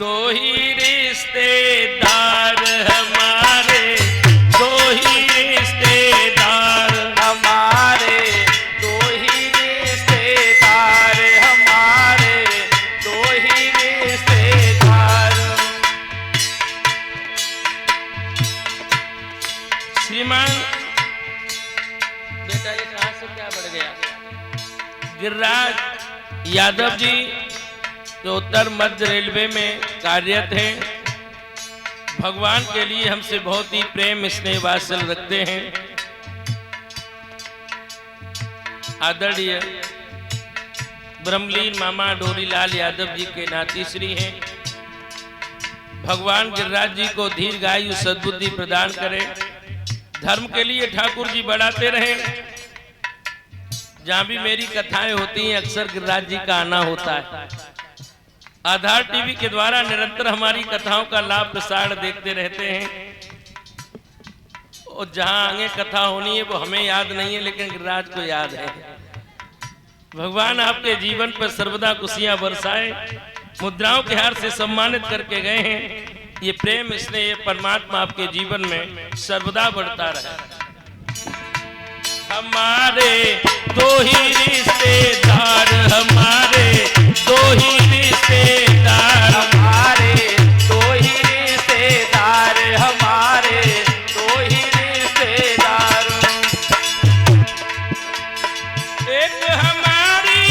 दो ही रिश्तेदार हमारे, दो ही रिश्तेदार हमारे, दो ही रिश्तेदार हमारे, दो ही रिश्तेदार। श्रीमान बेटा ये कहां से क्या बढ़ गया? गिरिराज यादव जी जो उत्तर मध्य रेलवे में कार्यरत हैं, भगवान के लिए हमसे बहुत ही प्रेम स्नेह वात्सल्य रखते हैं। आदरणीय ब्रह्मलीन मामा डोरीलाल यादव जी के नातीश्री हैं। भगवान गिरिराज जी को दीर्घायु सद्बुद्धि प्रदान करें, धर्म के लिए ठाकुर जी बढ़ाते रहें। जहां भी मेरी कथाएं होती हैं अक्सर गिरिराज जी का आना होता है। आधार टीवी के द्वारा निरंतर हमारी कथाओं का लाभ प्रसारण देखते रहते हैं और जहां आगे कथा होनी है वो हमें याद नहीं है लेकिन गिरिराज को याद है। भगवान आपके जीवन पर सर्वदा खुशियां बरसाए, मुद्राओं के हार से सम्मानित करके गए हैं। ये प्रेम स्नेह ये परमात्मा आपके जीवन में सर्वदा बढ़ता रहे। हमारे दो ही रिश्तेदार, हमारे दो ही रिश्तेदार, हमारे दो ही रिश्तेदार, हमारे दो ही रिश्तेदार। एक हमारी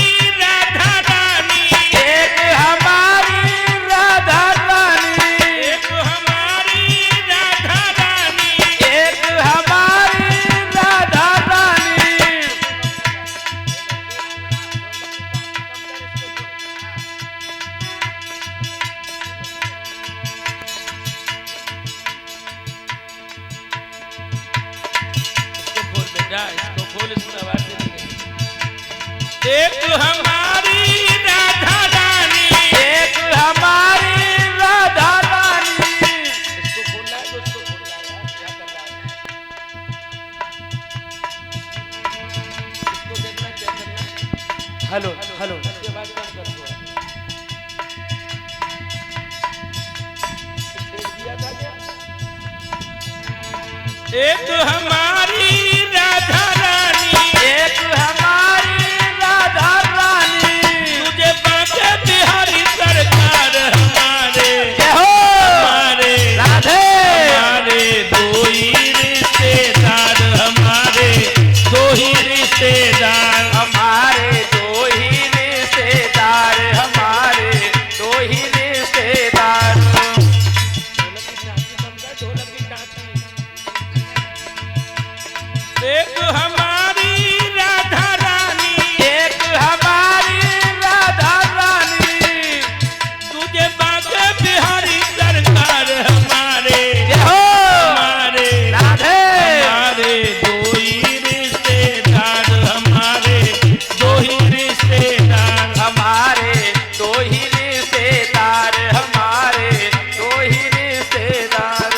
राधा रानी, एक हमारी राधा रानी, एक हमारी राधा रानी, एक हमारी राधा रानी। इसको खोल बेटा, इसको खोल, इसमें आवाज देंगे। एक हमारी राधा रानी, एक हमारी राधा रानी। इसको खोलना है तो इसको खोलना है यार, क्या कर रहा है? इसको देखना क्या करना है? हेलो हेलो, इसके बाद कम कर दो। छेड़ दिया था क्या? एक हमारी राधा रानी, एक हमारी राधा रानी। तुझे बांके बिहारी सरकार हमारे, जय हो हमारे राधे। हमारे दो ही रिश्तेदार, हमारे दो ही रिश्तेदार। हमारे दो ही रिश्तेदार, हमारे दो ही रिश्तेदार। एक हमारी राधा रानी, एक हमारी राधा रानी। तुझे बांके बिहारी सरकार हमारे, जय हो हमारे राधे। हमारे दो ही रिश्तेदार, हमारे दो ही रिश्तेदार। हमारे दो ही रिश्तेदार, हमारे दो ही रिश्तेदार।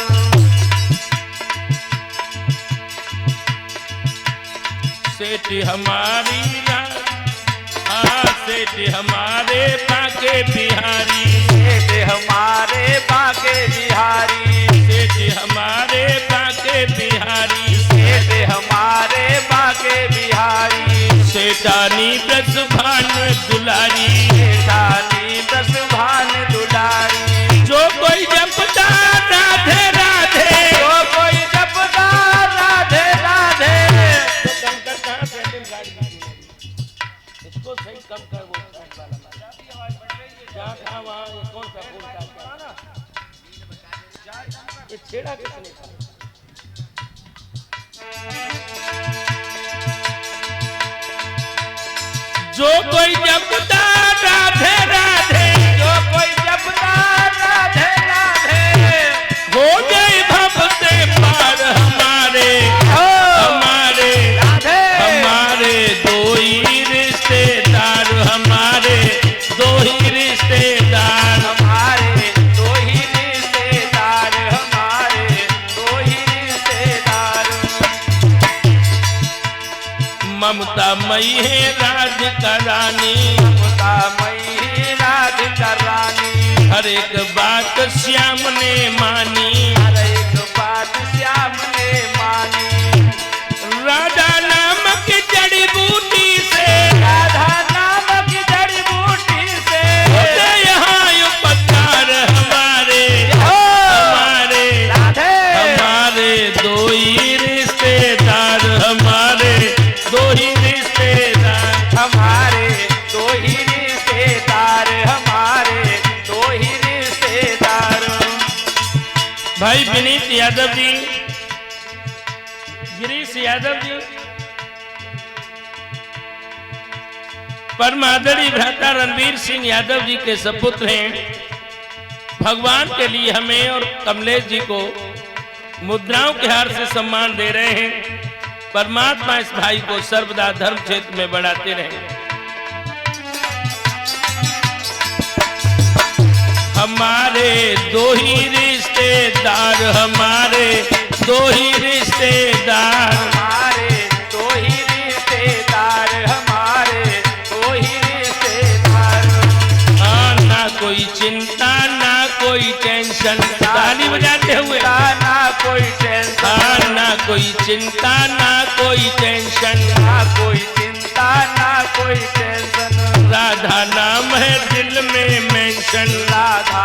सेठ हमारी सेठ हमारे बांके बिहारी, सेठ हमारे बांके बिहारी, सेठ हमारे बांके बिहारी। सेठ हमारे बांके बिहारी। सेठानी ब्रज भान दुलारी, सेठानी दस भान दुलारी। जो कोई जपता राधे राधे, जो कोई जपता राधे राधे। इसको सही कम कर, वो जहाँ था वहाँ ये कौन सा फूल था? ये छेड़ा किसने था? जो कोई जपता राधे राधे, जो कोई जपता राधे राधे। हो गए भव से पार हमारे, हमारे राधे। हमारे दो ही रिश्तेदार, हमारे दो ही रिश्तेदार। हमारे दो ही रिश्तेदार, हमारे दो ही रिश्तेदार। ममता मई है राज का रानी, ममता मई राज का रानी। हर एक बात श्याम ने मानी, हर एक बात श्याम ने मानी। राधा नाम की जड़ी बूटी से, राधा नाम की जड़ी बूटी से होते यहाँ उपकार हमारे, राधे हमारे दो ही रिश्तेदार, हमारे दो ही रिश्तेदार, हमारे दो ही रिश्तेदार, हमारे दो ही रिश्तेदार। भाई विनीत यादव जी, गिरीश यादव जी, परमादरी भ्राता रणवीर सिंह यादव जी के सपुत्र हैं। भगवान के लिए हमें और कमलेश जी को मुद्राओं के हार से सम्मान दे रहे हैं। परमात्मा इस भाई को सर्वदा धर्म क्षेत्र में बढ़ाते रहे। हमारे दो ही रिश्तेदार, हमारे दो ही रिश्तेदार, हमारे दो ही रिश्तेदार, हमारे दो ही रिश्तेदार। ना कोई चिंता ना कोई टेंशन, ताली बजाते हुए, ना कोई टेंशन, ना कोई चिंता ना कोई टेंशन, ना कोई चिंता ना कोई टेंशन। राधा नाम है दिल में मेंशन, राधा